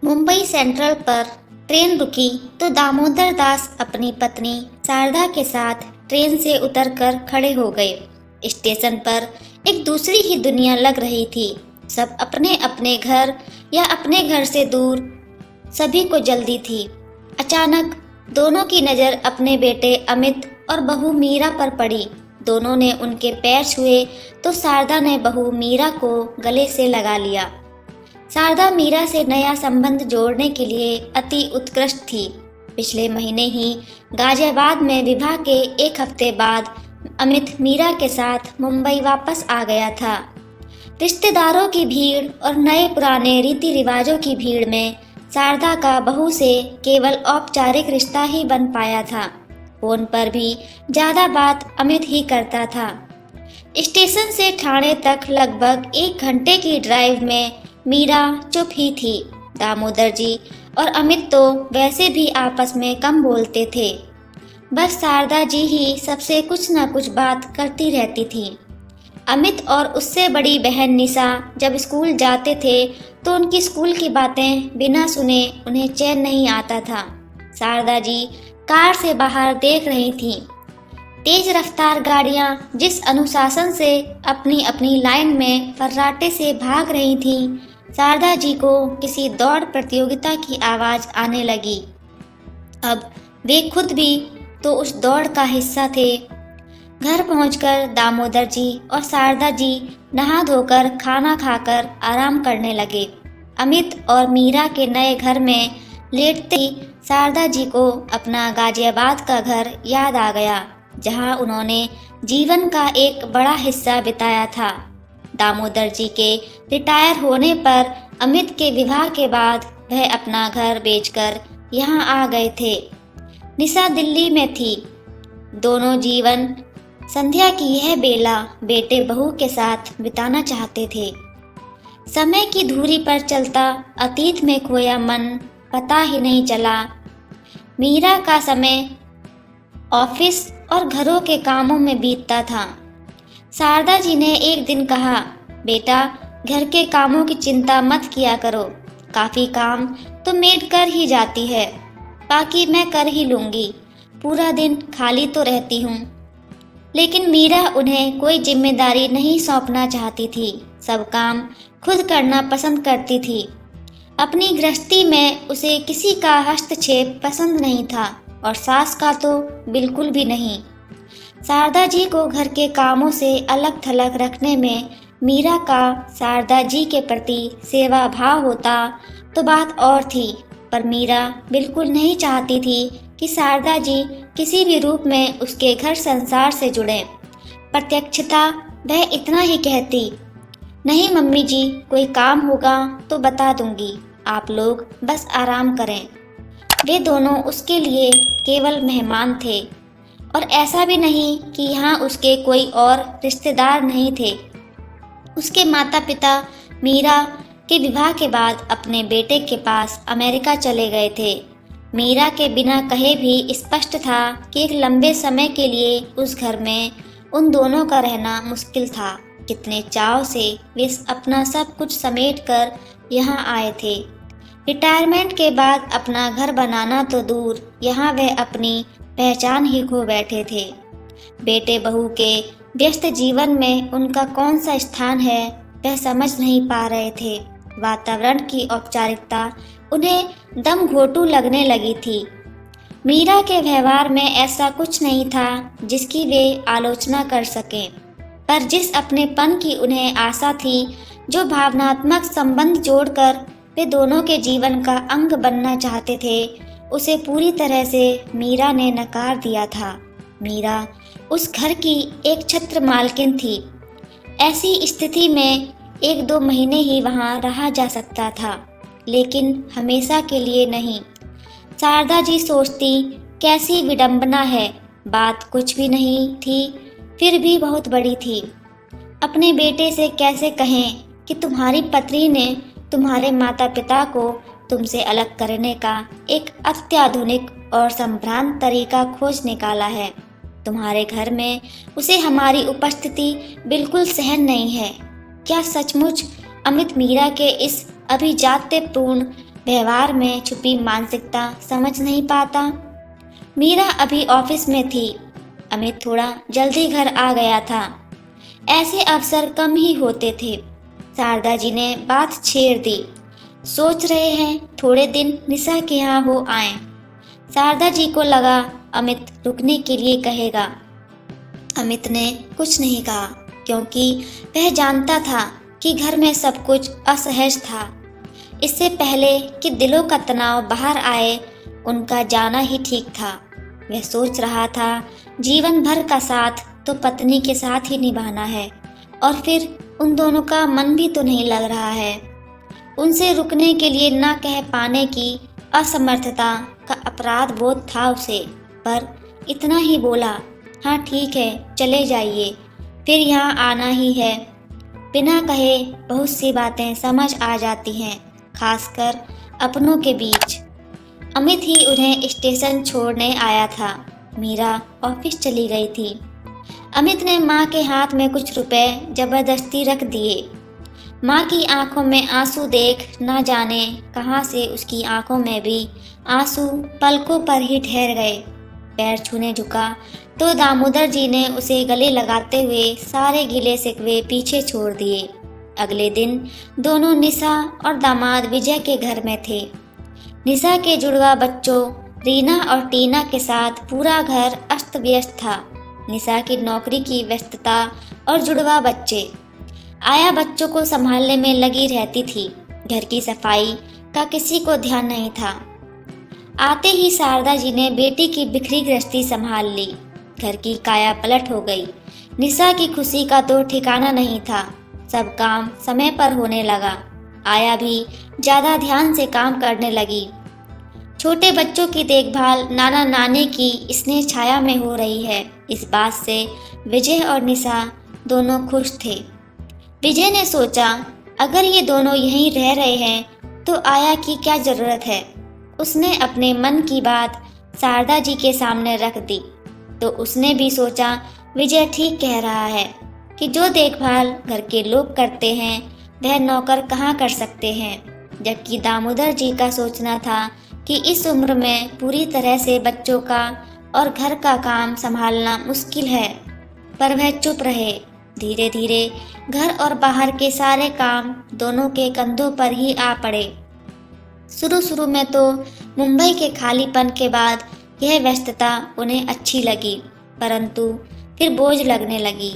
Mumbai central पर train रुकी तो दामोदर दास अपनी पत्नी शारदा के साथ ट्रेन से उतरकर खड़े हो गए। स्टेशन पर एक दूसरी ही दुनिया लग रही थी। सब अपने अपने घर या अपने घर से दूर, सभी को जल्दी थी। अचानक दोनों की नज़र अपने बेटे अमित और बहू मीरा पर पड़ी। दोनों ने उनके पैर छुए तो शारदा ने बहू मीरा को गले से लगा लिया। शारदा मीरा से नया संबंध जोड़ने के लिए अति उत्कृष्ट थी। पिछले महीने ही गाजियाबाद में विवाह के एक हफ्ते बाद अमित मीरा के साथ मुंबई वापस आ गया था। रिश्तेदारों की भीड़ और नए पुराने रीति रिवाजों की भीड़ में शारदा का बहू से केवल औपचारिक रिश्ता ही बन पाया था। फोन पर भी ज़्यादा बात अमित ही करता था। स्टेशन से ठाणे तक लगभग 1 घंटे की ड्राइव में मीरा चुप ही थी। दामोदर जी और अमित तो वैसे भी आपस में कम बोलते थे। बस शारदा जी ही सबसे कुछ न कुछ बात करती रहती थी। अमित और उससे बड़ी बहन निशा जब स्कूल जाते थे तो उनकी स्कूल की बातें बिना सुने उन्हें चैन नहीं आता था। शारदा जी कार से बाहर देख रही थीं। तेज रफ्तार गाड़ियां जिस अनुशासन से अपनी अपनी लाइन में फर्राटे से भाग रही थीं, शारदा जी को किसी दौड़ प्रतियोगिता की आवाज़ आने लगी। अब वे खुद भी तो उस दौड़ का हिस्सा थे। घर पहुंचकर दामोदर जी और शारदा जी नहा धोकर खाना खाकर आराम करने लगे। अमित और मीरा के नए घर में लेटते ही शारदा जी को अपना गाजियाबाद का घर याद आ गया, जहां उन्होंने जीवन का एक बड़ा हिस्सा बिताया था। दामोदर जी के रिटायर होने पर अमित के विवाह के बाद वह अपना घर बेचकर यहाँ आ गए थे। निशा दिल्ली में थी। दोनों जीवन संध्या की यह बेला बेटे बहू के साथ बिताना चाहते थे। समय की धुरी पर चलता अतीत में खोया मन पता ही नहीं चला। मीरा का समय ऑफिस और घरों के कामों में बीतता था। शारदा जी ने एक दिन कहा, बेटा घर के कामों की चिंता मत किया करो, काफ़ी काम तो मेड कर ही जाती है, बाकी मैं कर ही लूँगी, पूरा दिन खाली तो रहती हूँ। लेकिन मीरा उन्हें कोई जिम्मेदारी नहीं सौंपना चाहती थी। सब काम खुद करना पसंद करती थी। अपनी गृहस्थी में उसे किसी का हस्तक्षेप पसंद नहीं था और सास का तो बिल्कुल भी नहीं। शारदा जी को घर के कामों से अलग थलग रखने में मीरा का शारदा जी के प्रति सेवा भाव होता तो बात और थी, पर मीरा बिल्कुल नहीं चाहती थी कि शारदा जी किसी भी रूप में उसके घर संसार से जुड़ें। प्रत्यक्षता वह इतना ही कहती, नहीं मम्मी जी, कोई काम होगा तो बता दूंगी, आप लोग बस आराम करें। वे दोनों उसके लिए केवल मेहमान थे और ऐसा भी नहीं कि यहाँ उसके कोई और रिश्तेदार नहीं थे। उसके माता पिता मीरा के विवाह के बाद अपने बेटे के पास अमेरिका चले गए थे। मीरा के बिना कहे भी स्पष्ट था कि एक लंबे समय के लिए उस घर में उन दोनों का रहना मुश्किल था। कितने चाव से वे अपना सब कुछ समेट कर यहाँ आए थे। रिटायरमेंट के बाद अपना घर बनाना तो दूर, यहाँ वे अपनी पहचान ही खो बैठे थे। बेटे बहू के व्यस्त जीवन में उनका कौन सा स्थान है वह समझ नहीं पा रहे थे। वातावरण की औपचारिकता उन्हें दम घोटू लगने लगी थी। मीरा के व्यवहार में ऐसा कुछ नहीं था जिसकी वे आलोचना कर सकें, पर जिस अपनेपन की उन्हें आशा थी, जो भावनात्मक संबंध जोड़कर वे दोनों के जीवन का अंग बनना चाहते थे, उसे पूरी तरह से मीरा ने नकार दिया था। मीरा उस घर की एक छत्र मालकिन थी। ऐसी स्थिति में 1-2 महीने ही वहाँ रहा जा सकता था, लेकिन हमेशा के लिए नहीं। शारदा जी सोचती, कैसी विडंबना है, बात कुछ भी नहीं थी फिर भी बहुत बड़ी थी। अपने बेटे से कैसे कहें कि तुम्हारी पत्नी ने तुम्हारे माता पिता को तुमसे अलग करने का एक अत्याधुनिक और संभ्रांत तरीका खोज निकाला है। तुम्हारे घर में उसे हमारी उपस्थिति बिल्कुल सहन नहीं है। क्या सचमुच अमित मीरा के इस अभिजात्यपूर्ण व्यवहार में छुपी मानसिकता समझ नहीं पाता। मीरा अभी ऑफिस में थी। अमित थोड़ा जल्दी घर आ गया था। ऐसे अवसर कम ही होते थे। शारदा जी ने बात छेड़ दी। सोच रहे हैं थोड़े दिन निशा के यहाँ हो आए। शारदा जी को लगा अमित रुकने के लिए कहेगा। अमित ने कुछ नहीं कहा, क्योंकि वह जानता था कि घर में सब कुछ असहज था। इससे पहले कि दिलों का तनाव बाहर आए, उनका जाना ही ठीक था। वह सोच रहा था जीवन भर का साथ तो पत्नी के साथ ही निभाना है, और फिर उन दोनों का मन भी तो नहीं लग रहा है। उनसे रुकने के लिए ना कह पाने की असमर्थता का अपराध बोध था उसे, पर इतना ही बोला, हाँ ठीक है चले जाइए, फिर यहाँ आना ही है। बिना कहे बहुत सी बातें समझ आ जाती हैं, खासकर अपनों के बीच। अमित ही उन्हें स्टेशन छोड़ने आया था। मीरा ऑफिस चली गई थी। अमित ने माँ के हाथ में कुछ रुपए जबरदस्ती रख दिए। माँ की आंखों में आंसू देख न जाने कहाँ से उसकी आंखों में भी आंसू पलकों पर ही ठहर गए। पैर छूने झुका तो दामोदर जी ने उसे गले लगाते हुए सारे गिले शिकवे पीछे छोड़ दिए। अगले दिन दोनों निशा और दामाद विजय के घर में थे। निशा के जुड़वा बच्चों रीना और टीना के साथ पूरा घर अस्त व्यस्त था। निशा की नौकरी की व्यस्तता और जुड़वा बच्चे। आया बच्चों को संभालने में लगी रहती थी। घर की सफाई का किसी को ध्यान नहीं था। आते ही शारदा जी ने बेटी की बिखरी गृहस्थी संभाल ली। घर की काया पलट हो गई। निशा की खुशी का तो ठिकाना नहीं था। सब काम समय पर होने लगा। आया भी ज्यादा ध्यान से काम करने लगी। छोटे बच्चों की देखभाल नाना नानी की स्नेह छाया में हो रही है। इस बात से विजय और निशा दोनों खुश थे। विजय ने सोचा, अगर ये दोनों यहीं रह रहे हैं तो आया की क्या जरूरत है। उसने अपने मन की बात शारदा जी के सामने रख दी तो उसने भी सोचा, विजय ठीक कह रहा है कि जो देखभाल घर के लोग करते हैं वह नौकर कहाँ कर सकते हैं। जबकि दामोदर जी का सोचना था कि इस उम्र में पूरी तरह से बच्चों का और घर का काम संभालना मुश्किल है, पर वह चुप रहे। धीरे धीरे घर और बाहर के सारे काम दोनों के कंधों पर ही आ पड़े। शुरू में तो मुंबई के खालीपन के बाद यह व्यस्तता उन्हें अच्छी लगी, परंतु फिर बोझ लगने लगी।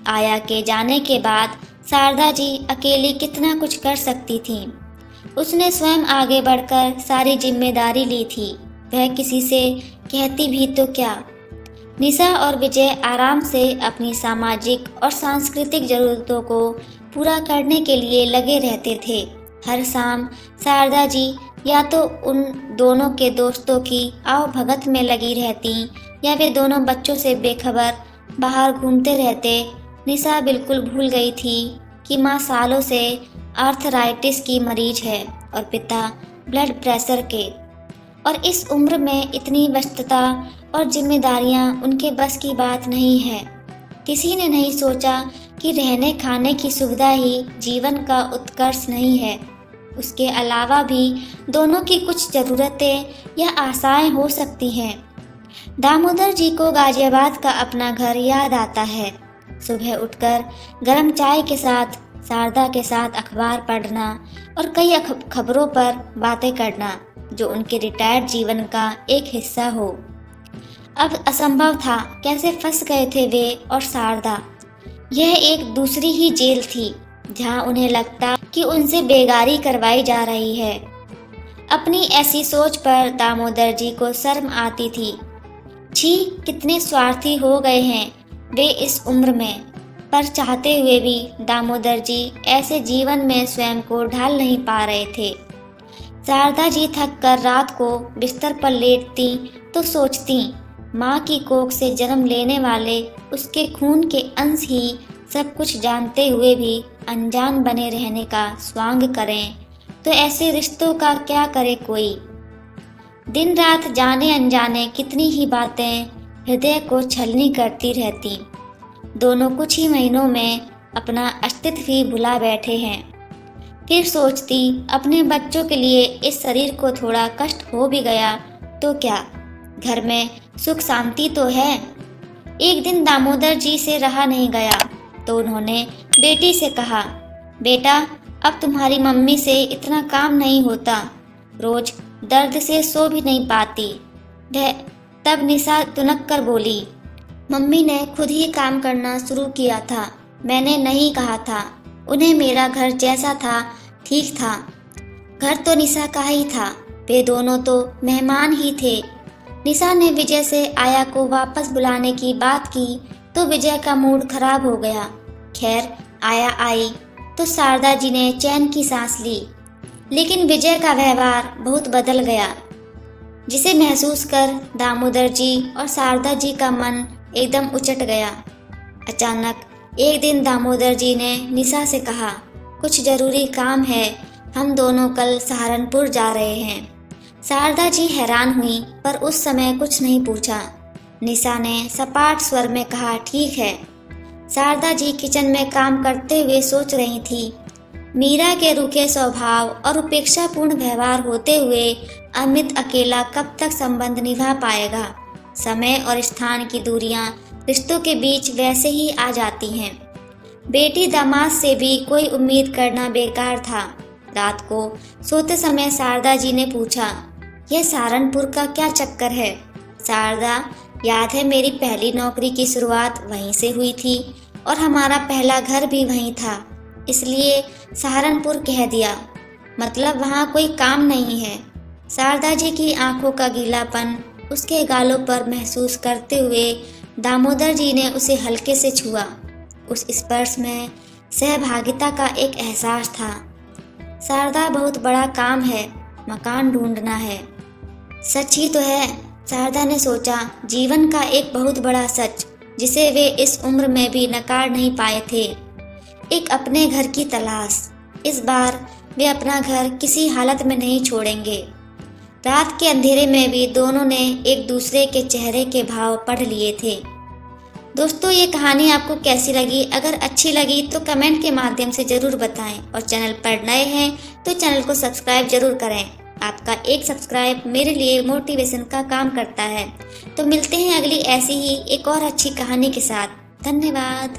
आया के जाने के बाद शारदा जी अकेली कितना कुछ कर सकती थीं। उसने स्वयं आगे बढ़कर सारी जिम्मेदारी ली थी। वह किसी से कहती भी तो क्या। निशा और विजय आराम से अपनी सामाजिक और सांस्कृतिक जरूरतों को पूरा करने के लिए लगे रहते थे। हर शाम शारदा जी या तो उन दोनों के दोस्तों की आवभगत में लगी रहती या वे दोनों बच्चों से बेखबर बाहर घूमते रहते। निशा बिल्कुल भूल गई थी कि माँ सालों से आर्थराइटिस की मरीज है और पिता ब्लड प्रेशर के, और इस उम्र में इतनी व्यस्तता और जिम्मेदारियां उनके बस की बात नहीं है। किसी ने नहीं सोचा कि रहने खाने की सुविधा ही जीवन का उत्कर्ष नहीं है। उसके अलावा भी दोनों की कुछ ज़रूरतें या आशाएं हो सकती हैं। दामोदर जी को गाजियाबाद का अपना घर याद आता है। सुबह उठकर गर्म चाय के साथ शारदा के साथ अखबार पढ़ना और कई खबरों पर बातें करना जो उनके रिटायर्ड जीवन का एक हिस्सा हो। अब असंभव था, कैसे फंस गए थे वे और शारदा। यह एक दूसरी ही जेल थी जहां उन्हें लगता कि उनसे बेगारी करवाई जा रही है। अपनी ऐसी सोच पर दामोदर जी को शर्म आती थी। छी, कितने स्वार्थी हो गए हैं वे इस उम्र में। पर चाहते हुए भी दामोदर जी ऐसे जीवन में स्वयं को ढाल नहीं पा रहे थे। शारदा जी थक कर रात को बिस्तर पर लेटती तो सोचती, माँ की कोख से जन्म लेने वाले उसके खून के अंश ही सब कुछ जानते हुए भी अनजान बने रहने का स्वांग करें तो ऐसे रिश्तों का क्या करे कोई। दिन रात जाने अनजाने कितनी ही बातें हृदय को छलनी करती रहती। दोनों कुछ ही महीनों में अपना अस्तित्व ही भुला बैठे हैं। फिर सोचती अपने बच्चों के लिए इस शरीर को थोड़ा कष्ट हो भी गया तो क्या, घर में सुख शांति तो है। एक दिन दामोदर जी से रहा नहीं गया तो उन्होंने बेटी से कहा, बेटा अब तुम्हारी मम्मी से इतना काम नहीं होता, रोज दर्द से सो भी नहीं पाती। वह तब निशा तुनक कर बोली, मम्मी ने खुद ही काम करना शुरू किया था, मैंने नहीं कहा था। उन्हें मेरा घर जैसा था ठीक था। घर तो निशा का ही था, वे दोनों तो मेहमान ही थे। निशा ने विजय से आया को वापस बुलाने की बात की तो विजय का मूड खराब हो गया। खैर आया आई तो शारदा जी ने चैन की सांस ली, लेकिन विजय का व्यवहार बहुत बदल गया, जिसे महसूस कर दामोदर जी और शारदा जी का मन एकदम उचट गया। अचानक एक दिन दामोदर जी ने निशा से कहा, कुछ जरूरी काम है, हम दोनों कल सहारनपुर जा रहे हैं। शारदा जी हैरान हुई पर उस समय कुछ नहीं पूछा। निशा ने सपाट स्वर में कहा, ठीक है। शारदा जी किचन में काम करते हुए सोच रही थी, मीरा के रूखे स्वभाव और उपेक्षापूर्ण व्यवहार होते हुए अमित अकेला कब तक संबंध निभा पाएगा। समय और स्थान की दूरियां रिश्तों के बीच वैसे ही आ जाती हैं। बेटी दामाद से भी कोई उम्मीद करना बेकार था। रात को सोते समय शारदा जी ने पूछा, यह सहारनपुर का क्या चक्कर है? शारदा, याद है मेरी पहली नौकरी की शुरुआत वहीं से हुई थी और हमारा पहला घर भी वहीं था, इसलिए सहारनपुर कह दिया। मतलब वहाँ कोई काम नहीं है। शारदा जी की आंखों का गीलापन उसके गालों पर महसूस करते हुए दामोदर जी ने उसे हल्के से छुआ। उस स्पर्श में सहभागिता का एक एहसास था। शारदा, बहुत बड़ा काम है, मकान ढूंढना है। सच ही तो है, शारदा ने सोचा, जीवन का एक बहुत बड़ा सच जिसे वे इस उम्र में भी नकार नहीं पाए थे। एक अपने घर की तलाश। इस बार वे अपना घर किसी हालत में नहीं छोड़ेंगे। रात के अंधेरे में भी दोनों ने एक दूसरे के चेहरे के भाव पढ़ लिए थे। दोस्तों, ये कहानी आपको कैसी लगी? अगर अच्छी लगी तो कमेंट के माध्यम से ज़रूर बताएं और चैनल पर नए हैं तो चैनल को सब्सक्राइब जरूर करें। आपका एक सब्सक्राइब मेरे लिए मोटिवेशन का काम करता है। तो मिलते हैं अगली ऐसी ही एक और अच्छी कहानी के साथ। धन्यवाद।